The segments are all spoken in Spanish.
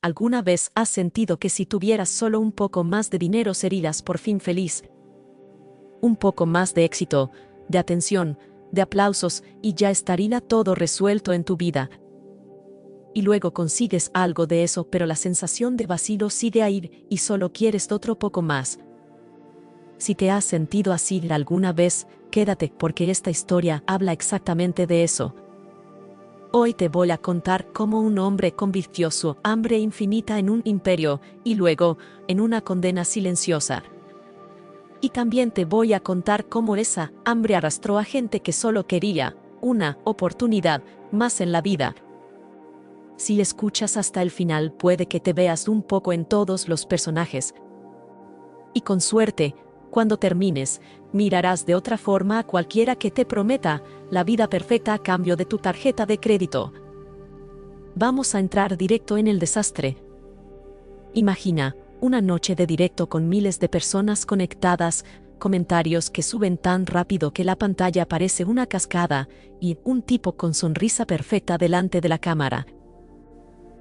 ¿Alguna vez has sentido que si tuvieras solo un poco más de dinero serías por fin feliz? Un poco más de éxito, de atención, de aplausos y ya estaría todo resuelto en tu vida. Y luego consigues algo de eso, pero la sensación de vacío sigue ahí y solo quieres otro poco más. Si te has sentido así alguna vez, quédate porque esta historia habla exactamente de eso. Hoy te voy a contar cómo un hombre convirtió su hambre infinita en un imperio y luego en una condena silenciosa. Y también te voy a contar cómo esa hambre arrastró a gente que solo quería una oportunidad más en la vida. Si escuchas hasta el final, puede que te veas un poco en todos los personajes. Y con suerte, cuando termines, mirarás de otra forma a cualquiera que te prometa la vida perfecta a cambio de tu tarjeta de crédito. Vamos a entrar directo en el desastre. Imagina una noche de directo con miles de personas conectadas, comentarios que suben tan rápido que la pantalla parece una cascada, y un tipo con sonrisa perfecta delante de la cámara.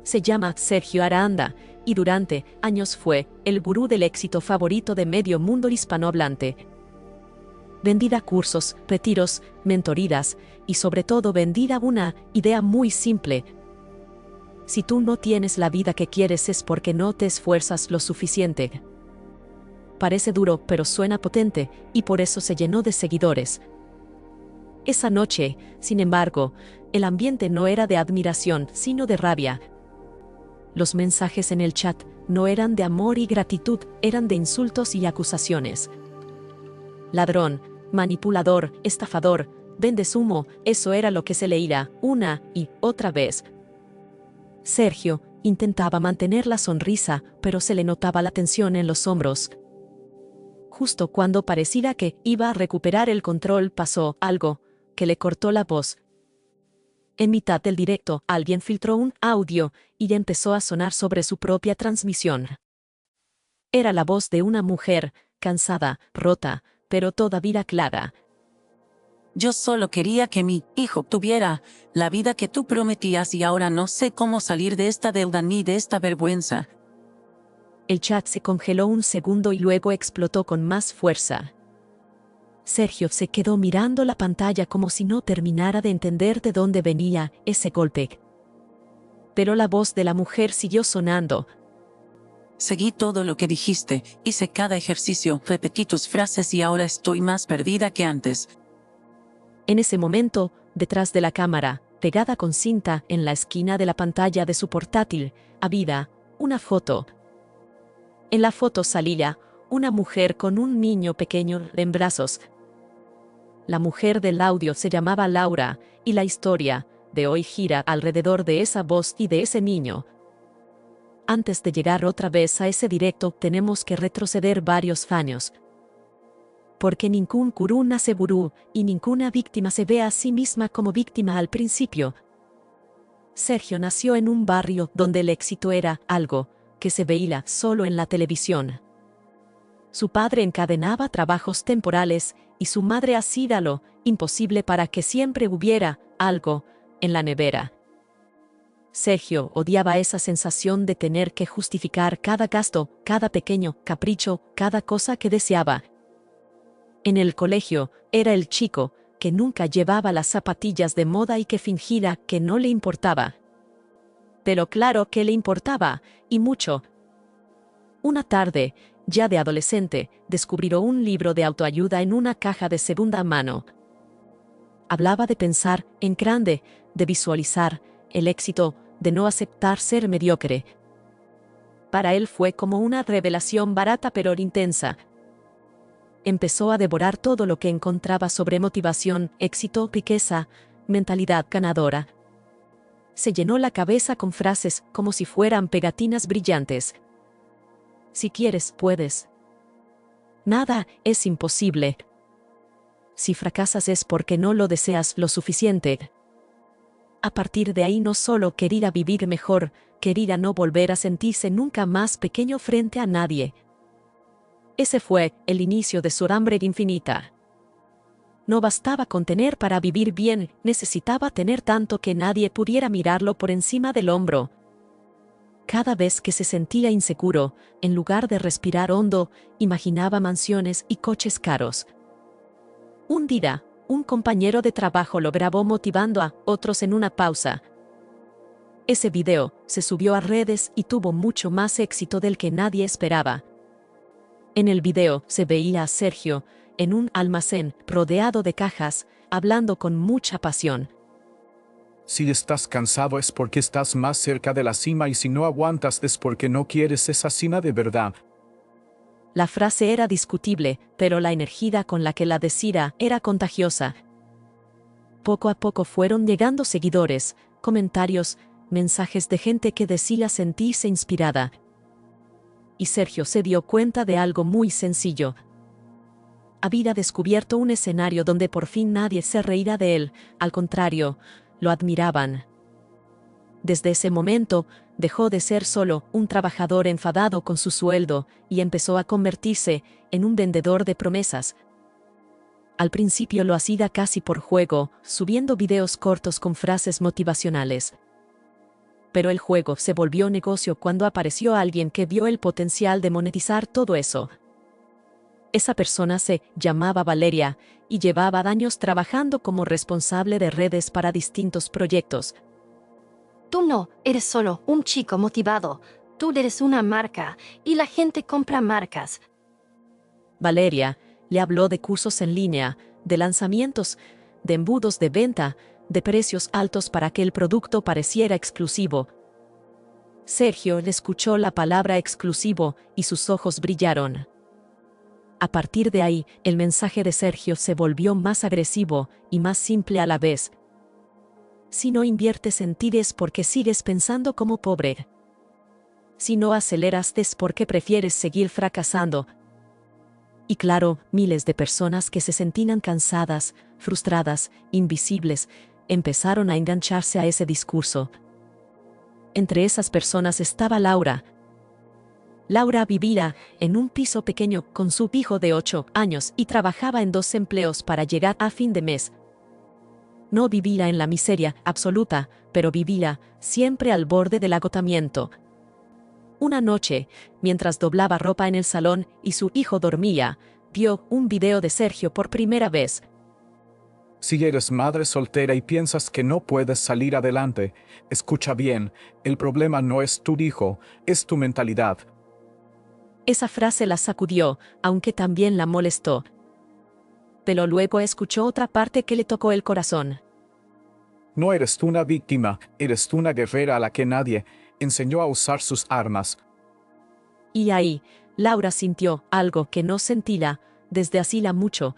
Se llama Sergio Aranda, y durante años fue el gurú del éxito favorito de medio mundo hispanohablante. Vendía cursos, retiros, mentorías, y sobre todo vendía una idea muy simple. Si tú no tienes la vida que quieres es porque no te esfuerzas lo suficiente. Parece duro, pero suena potente, y por eso se llenó de seguidores. Esa noche, sin embargo, el ambiente no era de admiración, sino de rabia. Los mensajes en el chat no eran de amor y gratitud, eran de insultos y acusaciones. Ladrón, manipulador, estafador, vendes humo, eso era lo que se leía una y otra vez. Sergio intentaba mantener la sonrisa, pero se le notaba la tensión en los hombros. Justo cuando parecía que iba a recuperar el control, pasó algo que le cortó la voz. En mitad del directo, alguien filtró un audio y empezó a sonar sobre su propia transmisión. Era la voz de una mujer, cansada, rota, pero todavía clara. Yo solo quería que mi hijo tuviera la vida que tú prometías y ahora no sé cómo salir de esta deuda ni de esta vergüenza. El chat se congeló un segundo y luego explotó con más fuerza. Sergio se quedó mirando la pantalla como si no terminara de entender de dónde venía ese golpe. Pero la voz de la mujer siguió sonando. Seguí todo lo que dijiste, hice cada ejercicio, repetí tus frases y ahora estoy más perdida que antes. En ese momento, detrás de la cámara, pegada con cinta en la esquina de la pantalla de su portátil, había una foto. En la foto salía una mujer con un niño pequeño en brazos. La mujer del audio se llamaba Laura, y la historia de hoy gira alrededor de esa voz y de ese niño. Antes de llegar otra vez a ese directo, tenemos que retroceder varios años. Porque ningún gurú nace gurú, y ninguna víctima se ve a sí misma como víctima al principio. Sergio nació en un barrio donde el éxito era algo que se veía solo en la televisión. Su padre encadenaba trabajos temporales y su madre hacía lo imposible para que siempre hubiera algo en la nevera. Sergio odiaba esa sensación de tener que justificar cada gasto, cada pequeño capricho, cada cosa que deseaba. En el colegio, era el chico que nunca llevaba las zapatillas de moda y que fingía que no le importaba. Pero claro que le importaba, y mucho. Una tarde, ya de adolescente, descubrió un libro de autoayuda en una caja de segunda mano. Hablaba de pensar en grande, de visualizar el éxito, de no aceptar ser mediocre. Para él fue como una revelación barata pero intensa. Empezó a devorar todo lo que encontraba sobre motivación, éxito, riqueza, mentalidad ganadora. Se llenó la cabeza con frases como si fueran pegatinas brillantes. Si quieres, puedes. Nada es imposible. Si fracasas es porque no lo deseas lo suficiente. A partir de ahí no solo quería vivir mejor, quería no volver a sentirse nunca más pequeño frente a nadie. Ese fue el inicio de su hambre infinita. No bastaba con tener para vivir bien, necesitaba tener tanto que nadie pudiera mirarlo por encima del hombro. Cada vez que se sentía inseguro, en lugar de respirar hondo, imaginaba mansiones y coches caros. Un día, un compañero de trabajo lo grabó motivando a otros en una pausa. Ese video se subió a redes y tuvo mucho más éxito del que nadie esperaba. En el video se veía a Sergio, en un almacén rodeado de cajas, hablando con mucha pasión. Si estás cansado es porque estás más cerca de la cima y si no aguantas es porque no quieres esa cima de verdad. La frase era discutible, pero la energía con la que la decía era contagiosa. Poco a poco fueron llegando seguidores, comentarios, mensajes de gente que decía sentirse inspirada. Y Sergio se dio cuenta de algo muy sencillo. Había descubierto un escenario donde por fin nadie se reía de él, al contrario, lo admiraban. Desde ese momento, dejó de ser solo un trabajador enfadado con su sueldo y empezó a convertirse en un vendedor de promesas. Al principio lo hacía casi por juego, subiendo videos cortos con frases motivacionales. Pero el juego se volvió negocio cuando apareció alguien que vio el potencial de monetizar todo eso. Esa persona se llamaba Valeria y llevaba años trabajando como responsable de redes para distintos proyectos. Tú no eres solo un chico motivado, tú eres una marca y la gente compra marcas. Valeria le habló de cursos en línea, de lanzamientos, de embudos de venta, de precios altos para que el producto pareciera exclusivo. Sergio le escuchó la palabra exclusivo y sus ojos brillaron. A partir de ahí, el mensaje de Sergio se volvió más agresivo y más simple a la vez. Si no inviertes en ti es porque sigues pensando como pobre. Si no aceleras es porque prefieres seguir fracasando. Y claro, miles de personas que se sentían cansadas, frustradas, invisibles, empezaron a engancharse a ese discurso. Entre esas personas estaba Laura. Laura vivía en un piso pequeño con su hijo de 8 años y trabajaba en 2 empleos para llegar a fin de mes. No vivía en la miseria absoluta, pero vivía siempre al borde del agotamiento. Una noche, mientras doblaba ropa en el salón y su hijo dormía, vio un video de Sergio por primera vez. Si eres madre soltera y piensas que no puedes salir adelante, escucha bien, el problema no es tu hijo, es tu mentalidad. Esa frase la sacudió, aunque también la molestó. Pero luego escuchó otra parte que le tocó el corazón. No eres tú una víctima, eres tú una guerrera a la que nadie enseñó a usar sus armas. Y ahí, Laura sintió algo que no sentía desde hacía mucho.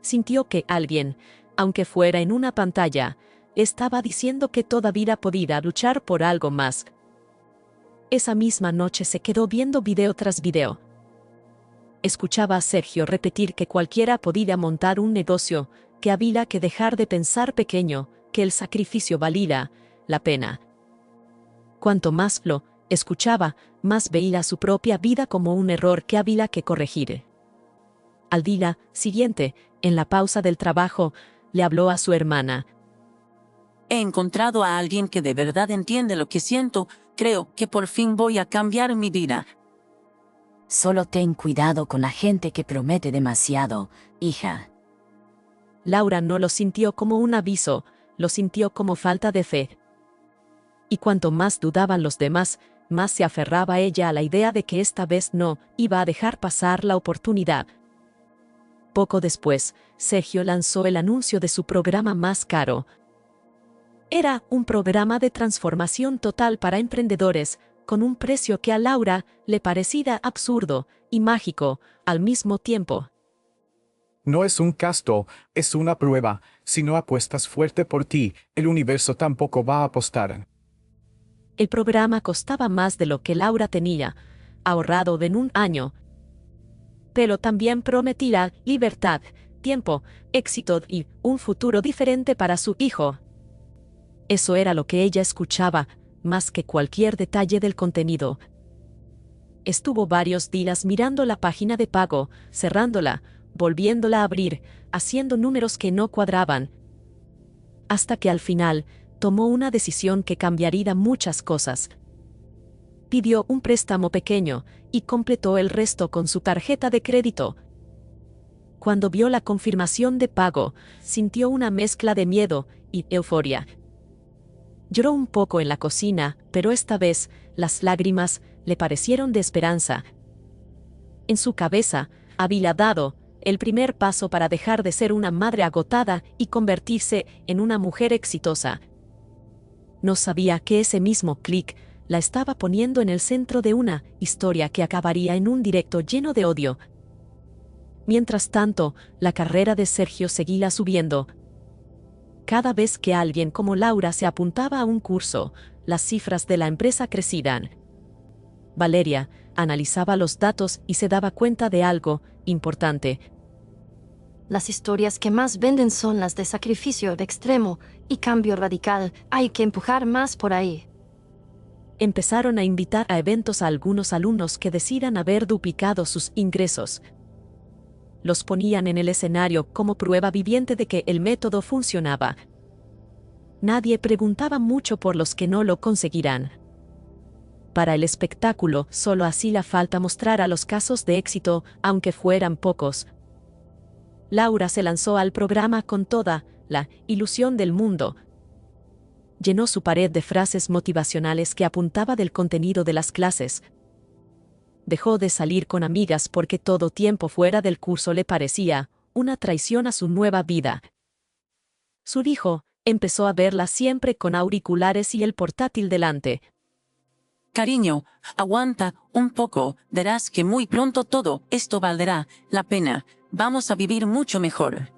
Sintió que alguien, aunque fuera en una pantalla, estaba diciendo que todavía podía luchar por algo más. Esa misma noche se quedó viendo video tras video. Escuchaba a Sergio repetir que cualquiera podía montar un negocio, que había que dejar de pensar pequeño, que el sacrificio valía la pena. Cuanto más lo escuchaba, más veía su propia vida como un error que había que corregir. Al día siguiente, en la pausa del trabajo, le habló a su hermana. He encontrado a alguien que de verdad entiende lo que siento. Creo que por fin voy a cambiar mi vida. Solo ten cuidado con la gente que promete demasiado, hija. Laura no lo sintió como un aviso, lo sintió como falta de fe. Y cuanto más dudaban los demás, más se aferraba ella a la idea de que esta vez no iba a dejar pasar la oportunidad. Poco después, Sergio lanzó el anuncio de su programa más caro. Era un programa de transformación total para emprendedores, con un precio que a Laura le parecía absurdo y mágico al mismo tiempo. No es un gasto, es una prueba. Si no apuestas fuerte por ti, el universo tampoco va a apostar. El programa costaba más de lo que Laura tenía ahorrado en un año. Pero también prometía libertad, tiempo, éxito y un futuro diferente para su hijo. Eso era lo que ella escuchaba, más que cualquier detalle del contenido. Estuvo varios días mirando la página de pago, cerrándola, volviéndola a abrir, haciendo números que no cuadraban. Hasta que al final, tomó una decisión que cambiaría muchas cosas. pidió un préstamo pequeño y completó el resto con su tarjeta de crédito. Cuando vio la confirmación de pago, sintió una mezcla de miedo y euforia. Lloró un poco en la cocina, pero esta vez las lágrimas le parecieron de esperanza. En su cabeza había dado el primer paso para dejar de ser una madre agotada y convertirse en una mujer exitosa. No sabía que ese mismo clic la estaba poniendo en el centro de una historia que acabaría en un directo lleno de odio. Mientras tanto, la carrera de Sergio seguía subiendo. Cada vez que alguien como Laura se apuntaba a un curso, las cifras de la empresa crecían. Valeria analizaba los datos y se daba cuenta de algo importante. Las historias que más venden son las de sacrificio de extremo y cambio radical. Hay que empujar más por ahí. Empezaron a invitar a eventos a algunos alumnos que decían haber duplicado sus ingresos. Los ponían en el escenario como prueba viviente de que el método funcionaba. Nadie preguntaba mucho por los que no lo conseguirán. Para el espectáculo, solo hacía falta mostrar a los casos de éxito, aunque fueran pocos. Laura se lanzó al programa con toda la ilusión del mundo. Llenó su pared de frases motivacionales que apuntaba del contenido de las clases. Dejó de salir con amigas porque todo tiempo fuera del curso le parecía una traición a su nueva vida. Su hijo empezó a verla siempre con auriculares y el portátil delante. Cariño, aguanta un poco, verás que muy pronto todo esto valdrá la pena. Vamos a vivir mucho mejor.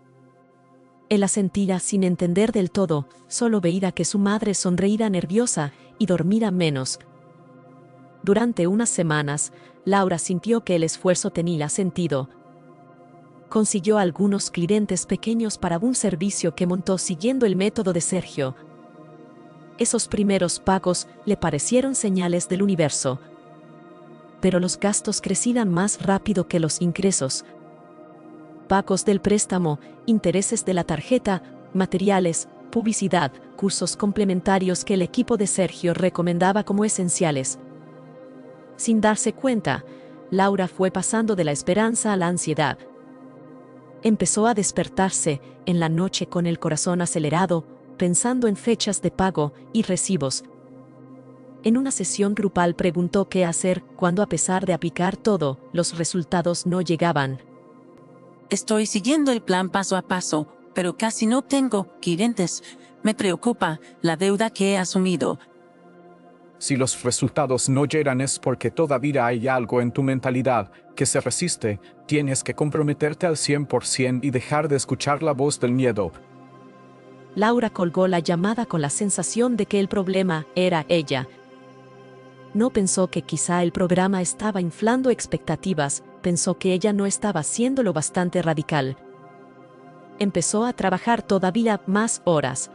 Él asentía sin entender del todo, solo veía que su madre sonreía nerviosa y dormía menos. Durante unas semanas, Laura sintió que el esfuerzo tenía sentido. Consiguió algunos clientes pequeños para un servicio que montó siguiendo el método de Sergio. Esos primeros pagos le parecieron señales del universo. Pero los gastos crecían más rápido que los ingresos. Pagos del préstamo, intereses de la tarjeta, materiales, publicidad, cursos complementarios que el equipo de Sergio recomendaba como esenciales. Sin darse cuenta, Laura fue pasando de la esperanza a la ansiedad. Empezó a despertarse en la noche con el corazón acelerado, pensando en fechas de pago y recibos. En una sesión grupal preguntó qué hacer cuando, a pesar de aplicar todo, los resultados no llegaban. Estoy siguiendo el plan paso a paso, pero casi no tengo clientes. Me preocupa la deuda que he asumido. Si los resultados no llegan es porque todavía hay algo en tu mentalidad que se resiste. Tienes que comprometerte al 100% y dejar de escuchar la voz del miedo. Laura colgó la llamada con la sensación de que el problema era ella. No pensó que quizá el programa estaba inflando expectativas, pensó que ella no estaba siendo lo bastante radical. Empezó a trabajar todavía más horas.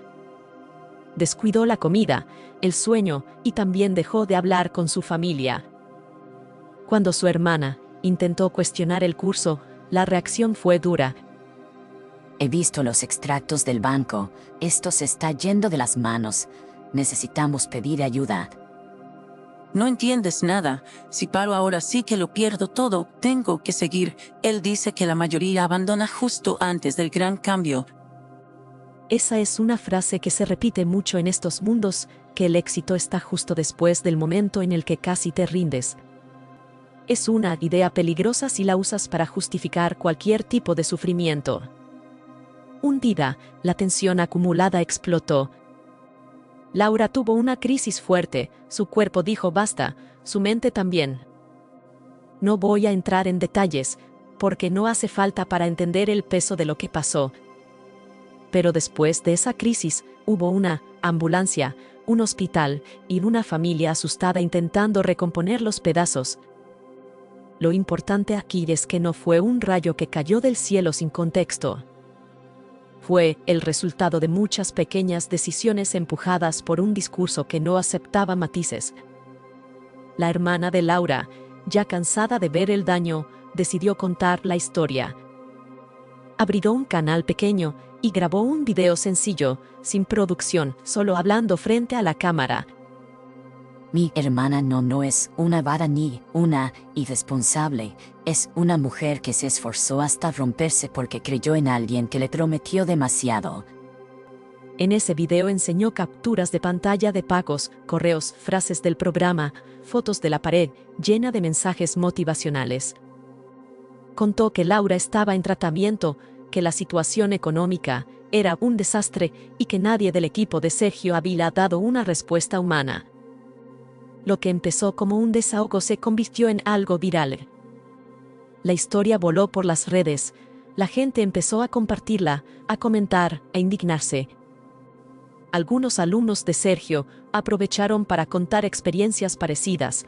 Descuidó la comida, el sueño y también dejó de hablar con su familia. Cuando su hermana intentó cuestionar el curso, la reacción fue dura. He visto los extractos del banco. Esto se está yendo de las manos. Necesitamos pedir ayuda. No entiendes nada. Si paro ahora sí que lo pierdo todo. Tengo que seguir. Él dice que la mayoría abandona justo antes del gran cambio. Esa es una frase que se repite mucho en estos mundos, que el éxito está justo después del momento en el que casi te rindes. Es una idea peligrosa si la usas para justificar cualquier tipo de sufrimiento. Hundida, la tensión acumulada explotó. Laura tuvo una crisis fuerte, su cuerpo dijo basta, su mente también. No voy a entrar en detalles, porque no hace falta para entender el peso de lo que pasó. Pero después de esa crisis, hubo una ambulancia, un hospital y una familia asustada intentando recomponer los pedazos. Lo importante aquí es que no fue un rayo que cayó del cielo sin contexto. Fue el resultado de muchas pequeñas decisiones empujadas por un discurso que no aceptaba matices. La hermana de Laura, ya cansada de ver el daño, decidió contar la historia. Abrió un canal pequeño y grabó un video sencillo, sin producción, solo hablando frente a la cámara. Mi hermana no es una vara ni una irresponsable, es una mujer que se esforzó hasta romperse porque creyó en alguien que le prometió demasiado. En ese video enseñó capturas de pantalla de pagos, correos, frases del programa, fotos de la pared, llena de mensajes motivacionales. Contó que Laura estaba en tratamiento, que la situación económica era un desastre y que nadie del equipo de Sergio había dado una respuesta humana. Lo que empezó como un desahogo se convirtió en algo viral. La historia voló por las redes, la gente empezó a compartirla, a comentar, a indignarse. Algunos alumnos de Sergio aprovecharon para contar experiencias parecidas.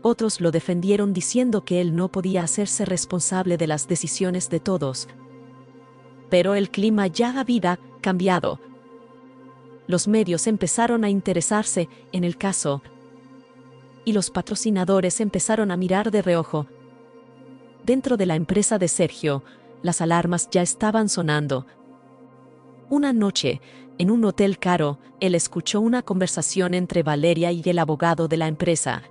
Otros lo defendieron diciendo que él no podía hacerse responsable de las decisiones de todos. Pero el clima ya había cambiado. Los medios empezaron a interesarse en el caso. Y los patrocinadores empezaron a mirar de reojo. Dentro de la empresa de Sergio, las alarmas ya estaban sonando. Una noche, en un hotel caro, él escuchó una conversación entre Valeria y el abogado de la empresa.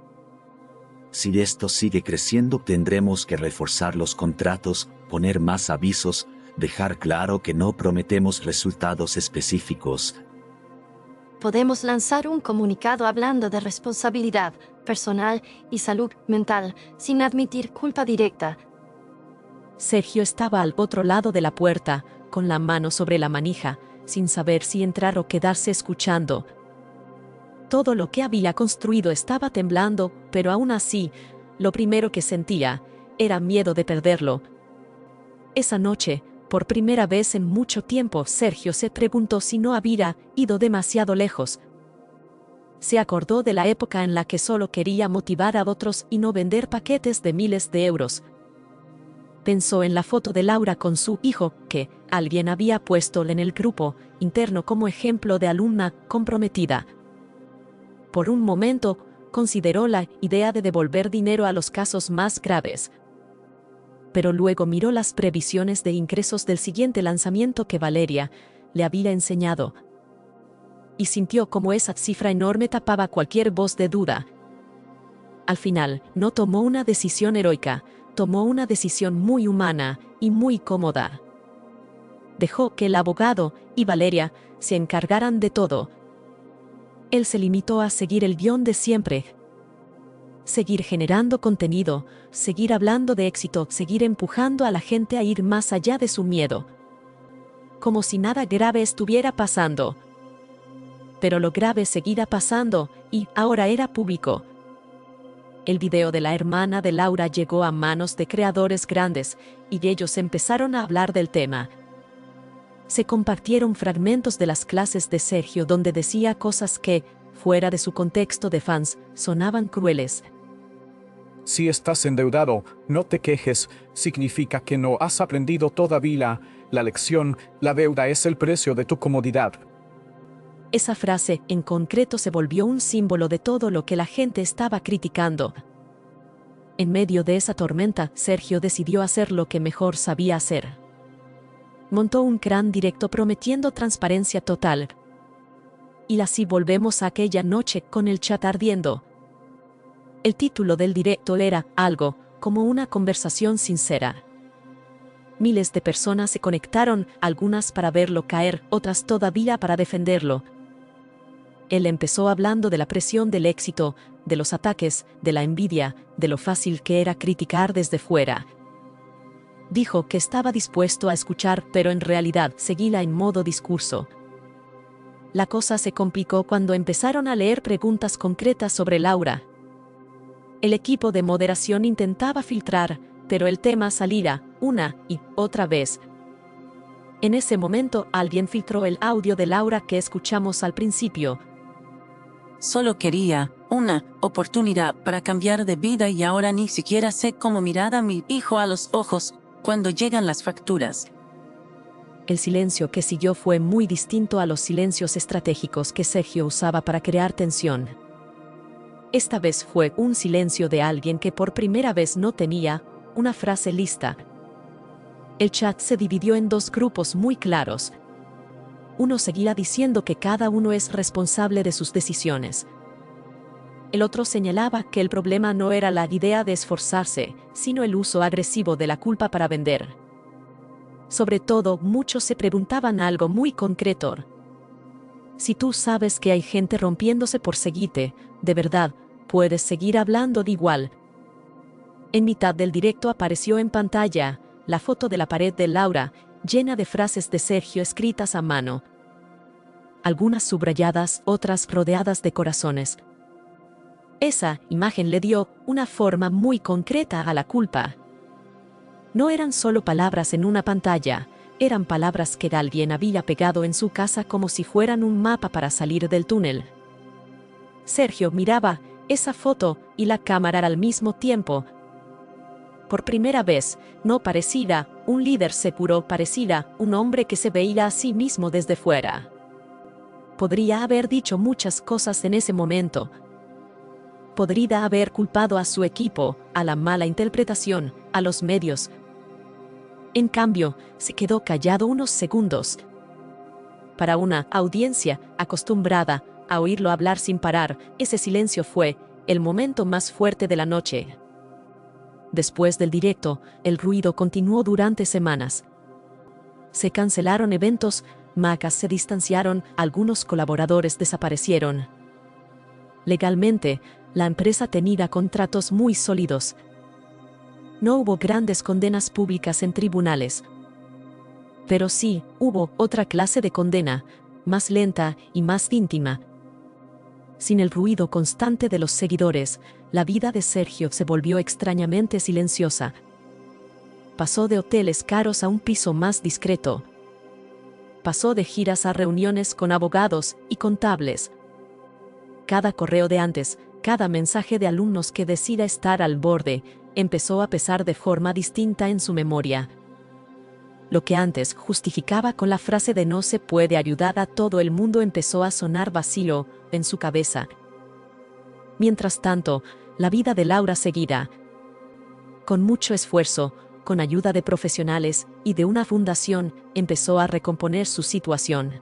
Si esto sigue creciendo, tendremos que reforzar los contratos, poner más avisos, dejar claro que no prometemos resultados específicos. Podemos lanzar un comunicado hablando de responsabilidad personal y salud mental, sin admitir culpa directa. Sergio estaba al otro lado de la puerta, con la mano sobre la manija, sin saber si entrar o quedarse escuchando. Todo lo que había construido estaba temblando, pero aún así, lo primero que sentía era miedo de perderlo. Esa noche, por primera vez en mucho tiempo, Sergio se preguntó si no había ido demasiado lejos. Se acordó de la época en la que solo quería motivar a otros y no vender paquetes de miles de euros. Pensó en la foto de Laura con su hijo, que alguien había puesto en el grupo interno como ejemplo de alumna comprometida. Por un momento, consideró la idea de devolver dinero a los casos más graves. Pero luego miró las previsiones de ingresos del siguiente lanzamiento que Valeria le había enseñado. Y sintió como esa cifra enorme tapaba cualquier voz de duda. Al final, no tomó una decisión heroica, tomó una decisión muy humana y muy cómoda. Dejó que el abogado y Valeria se encargaran de todo. Él se limitó a seguir el guión de siempre. Seguir generando contenido, seguir hablando de éxito, seguir empujando a la gente a ir más allá de su miedo. Como si nada grave estuviera pasando. Pero lo grave seguía pasando, y ahora era público. El video de la hermana de Laura llegó a manos de creadores grandes, y ellos empezaron a hablar del tema. Se compartieron fragmentos de las clases de Sergio donde decía cosas que, fuera de su contexto de fans, sonaban crueles. Si estás endeudado, no te quejes, significa que no has aprendido todavía la lección, la deuda es el precio de tu comodidad. Esa frase, en concreto, se volvió un símbolo de todo lo que la gente estaba criticando. En medio de esa tormenta, Sergio decidió hacer lo que mejor sabía hacer. Montó un gran directo prometiendo transparencia total. Y así volvemos a aquella noche con el chat ardiendo. El título del directo era algo como una conversación sincera. Miles de personas se conectaron, algunas para verlo caer, otras todavía para defenderlo. Él empezó hablando de la presión del éxito, de los ataques, de la envidia, de lo fácil que era criticar desde fuera. Dijo que estaba dispuesto a escuchar, pero en realidad seguía en modo discurso. La cosa se complicó cuando empezaron a leer preguntas concretas sobre Laura. El equipo de moderación intentaba filtrar, pero el tema salía una y otra vez. En ese momento alguien filtró el audio de Laura que escuchamos al principio. Solo quería una oportunidad para cambiar de vida y ahora ni siquiera sé cómo mirar a mi hijo a los ojos cuando llegan las facturas. El silencio que siguió fue muy distinto a los silencios estratégicos que Sergio usaba para crear tensión. Esta vez fue un silencio de alguien que por primera vez no tenía una frase lista. El chat se dividió en dos grupos muy claros. Uno seguía diciendo que cada uno es responsable de sus decisiones. El otro señalaba que el problema no era la idea de esforzarse, sino el uso agresivo de la culpa para vender. Sobre todo, muchos se preguntaban algo muy concreto. Si tú sabes que hay gente rompiéndose por seguirte, ¿de verdad puedes seguir hablando de igual? En mitad del directo apareció en pantalla la foto de la pared de Laura, llena de frases de Sergio escritas a mano. Algunas subrayadas, otras rodeadas de corazones. Esa imagen le dio una forma muy concreta a la culpa. No eran solo palabras en una pantalla, eran palabras que alguien había pegado en su casa como si fueran un mapa para salir del túnel. Sergio miraba esa foto y la cámara al mismo tiempo. Por primera vez, no parecía un líder seguro, parecía un hombre que se veía a sí mismo desde fuera. Podría haber dicho muchas cosas en ese momento. Podría haber culpado a su equipo, a la mala interpretación, a los medios. En cambio, se quedó callado unos segundos. Para una audiencia acostumbrada a oírlo hablar sin parar, ese silencio fue el momento más fuerte de la noche. Después del directo, el ruido continuó durante semanas. Se cancelaron eventos, marcas se distanciaron, algunos colaboradores desaparecieron. Legalmente, la empresa tenía contratos muy sólidos. No hubo grandes condenas públicas en tribunales. Pero sí, hubo otra clase de condena, más lenta y más íntima. Sin el ruido constante de los seguidores, la vida de Sergio se volvió extrañamente silenciosa. Pasó de hoteles caros a un piso más discreto. Pasó de giras a reuniones con abogados y contables. Cada correo de antes, cada mensaje de alumnos que decida estar al borde, empezó a pesar de forma distinta en su memoria. Lo que antes justificaba con la frase de no se puede ayudar a todo el mundo empezó a sonar vacío en su cabeza. Mientras tanto, la vida de Laura seguirá. Con mucho esfuerzo, con ayuda de profesionales y de una fundación, empezó a recomponer su situación.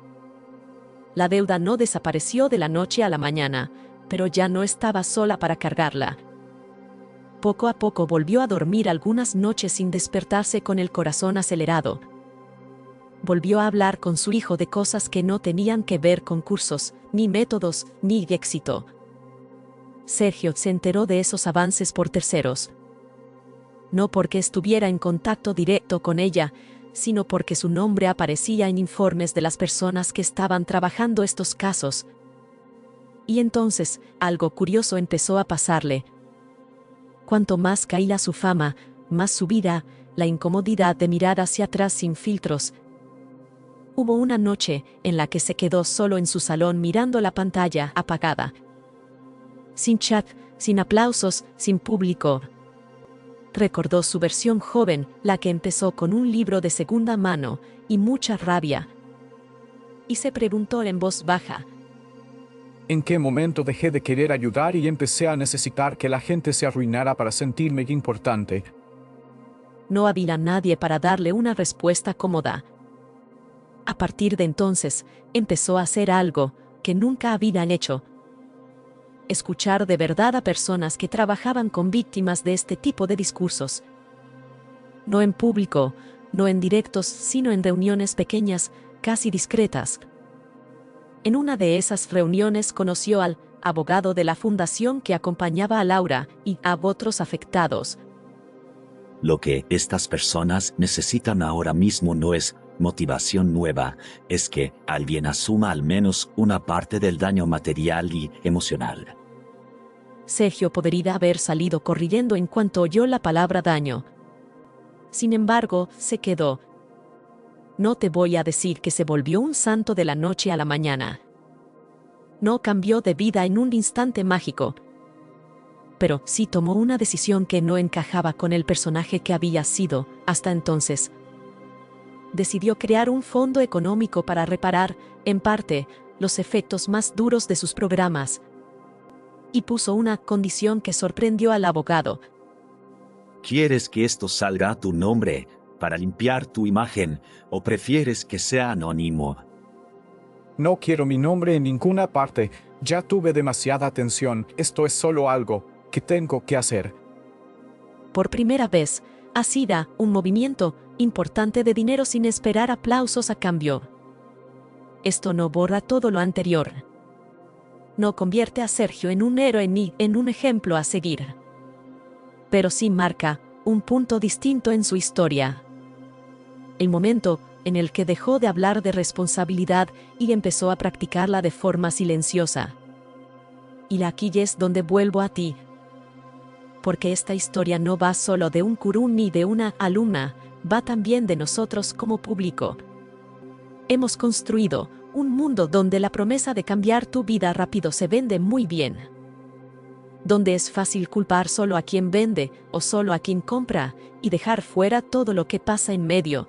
La deuda no desapareció de la noche a la mañana, pero ya no estaba sola para cargarla. Poco a poco volvió a dormir algunas noches sin despertarse con el corazón acelerado. Volvió a hablar con su hijo de cosas que no tenían que ver con cursos, ni métodos, ni éxito. Sergio se enteró de esos avances por terceros. No porque estuviera en contacto directo con ella, sino porque su nombre aparecía en informes de las personas que estaban trabajando estos casos. Y entonces, algo curioso empezó a pasarle. Cuanto más caía su fama, más subía la incomodidad de mirar hacia atrás sin filtros. Hubo una noche en la que se quedó solo en su salón mirando la pantalla apagada. Sin chat, sin aplausos, sin público. Recordó su versión joven, la que empezó con un libro de segunda mano y mucha rabia. Y se preguntó en voz baja: ¿en qué momento dejé de querer ayudar y empecé a necesitar que la gente se arruinara para sentirme importante? No había nadie para darle una respuesta cómoda. A partir de entonces, empezó a hacer algo que nunca habían hecho. Escuchar de verdad a personas que trabajaban con víctimas de este tipo de discursos. No en público, no en directos, sino en reuniones pequeñas, casi discretas. En una de esas reuniones conoció al abogado de la fundación que acompañaba a Laura y a otros afectados. Lo que estas personas necesitan ahora mismo no es motivación nueva, es que alguien asuma al menos una parte del daño material y emocional. Sergio podría haber salido corriendo en cuanto oyó la palabra daño. Sin embargo, se quedó. No te voy a decir que se volvió un santo de la noche a la mañana. No cambió de vida en un instante mágico. Pero sí tomó una decisión que no encajaba con el personaje que había sido hasta entonces. Decidió crear un fondo económico para reparar, en parte, los efectos más duros de sus programas. Y puso una condición que sorprendió al abogado. ¿Quieres que esto salga a tu nombre para limpiar tu imagen o prefieres que sea anónimo? No quiero mi nombre en ninguna parte. Ya tuve demasiada atención, esto es solo algo que tengo que hacer. Por primera vez, así da un movimiento importante de dinero sin esperar aplausos a cambio. Esto no borra todo lo anterior. No convierte a Sergio en un héroe ni en un ejemplo a seguir. Pero sí marca un punto distinto en su historia. El momento en el que dejó de hablar de responsabilidad y empezó a practicarla de forma silenciosa. Y aquí es donde vuelvo a ti. Porque esta historia no va solo de un gurú ni de una alumna, va también de nosotros como público. Hemos construido un mundo donde la promesa de cambiar tu vida rápido se vende muy bien. Donde es fácil culpar solo a quien vende o solo a quien compra y dejar fuera todo lo que pasa en medio.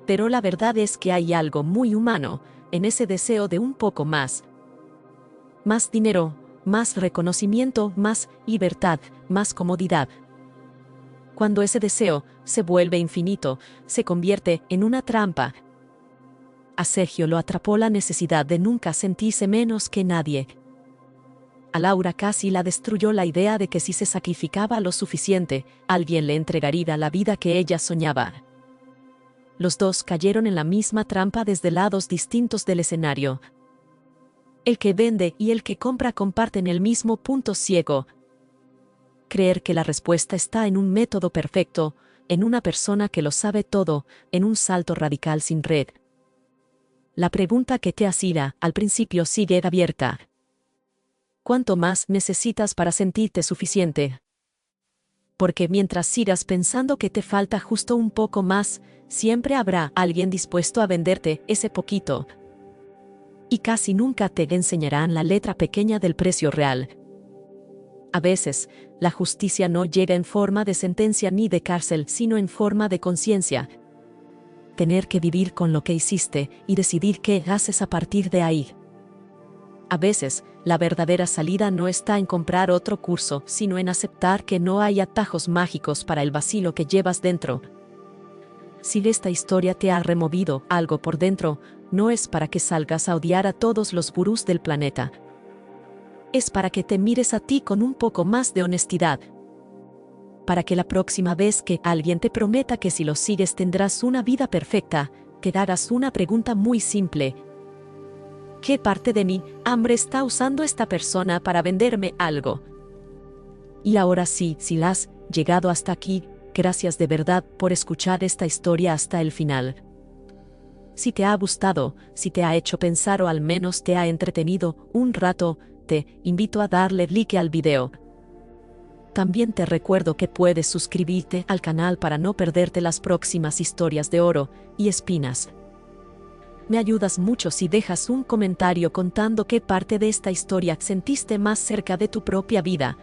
Pero la verdad es que hay algo muy humano en ese deseo de un poco más. Más dinero, más reconocimiento, más libertad, más comodidad. Cuando ese deseo se vuelve infinito, se convierte en una trampa. A Sergio lo atrapó la necesidad de nunca sentirse menos que nadie. A Laura casi la destruyó la idea de que si se sacrificaba lo suficiente, alguien le entregaría la vida que ella soñaba. Los dos cayeron en la misma trampa desde lados distintos del escenario. El que vende y el que compra comparten el mismo punto ciego. Creer que la respuesta está en un método perfecto, en una persona que lo sabe todo, en un salto radical sin red. La pregunta que te hacía al principio sigue abierta. ¿Cuánto más necesitas para sentirte suficiente? Porque mientras sigas pensando que te falta justo un poco más, siempre habrá alguien dispuesto a venderte ese poquito. Y casi nunca te enseñarán la letra pequeña del precio real. A veces, la justicia no llega en forma de sentencia ni de cárcel, sino en forma de conciencia. Tener que vivir con lo que hiciste y decidir qué haces a partir de ahí. A veces, la verdadera salida no está en comprar otro curso, sino en aceptar que no hay atajos mágicos para el vacío que llevas dentro. Si esta historia te ha removido algo por dentro, no es para que salgas a odiar a todos los gurús del planeta. Es para que te mires a ti con un poco más de honestidad. Para que la próxima vez que alguien te prometa que si lo sigues tendrás una vida perfecta, te hagas una pregunta muy simple. ¿Qué parte de mi hambre está usando esta persona para venderme algo? Y ahora sí, si la has llegado hasta aquí, gracias de verdad por escuchar esta historia hasta el final. Si te ha gustado, si te ha hecho pensar o al menos te ha entretenido un rato, te invito a darle like al video. También te recuerdo que puedes suscribirte al canal para no perderte las próximas historias de oro y espinas. Me ayudas mucho si dejas un comentario contando qué parte de esta historia sentiste más cerca de tu propia vida.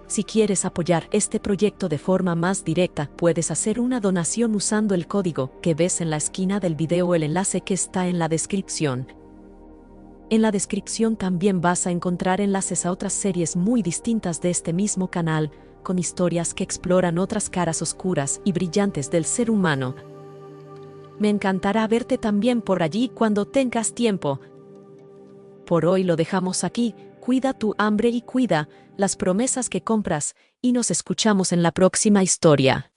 Si quieres apoyar este proyecto de forma más directa, puedes hacer una donación usando el código que ves en la esquina del video o el enlace que está en la descripción. En la descripción también vas a encontrar enlaces a otras series muy distintas de este mismo canal, con historias que exploran otras caras oscuras y brillantes del ser humano. Me encantará verte también por allí cuando tengas tiempo. Por hoy lo dejamos aquí, cuida tu hambre y cuida las promesas que compras, y nos escuchamos en la próxima historia.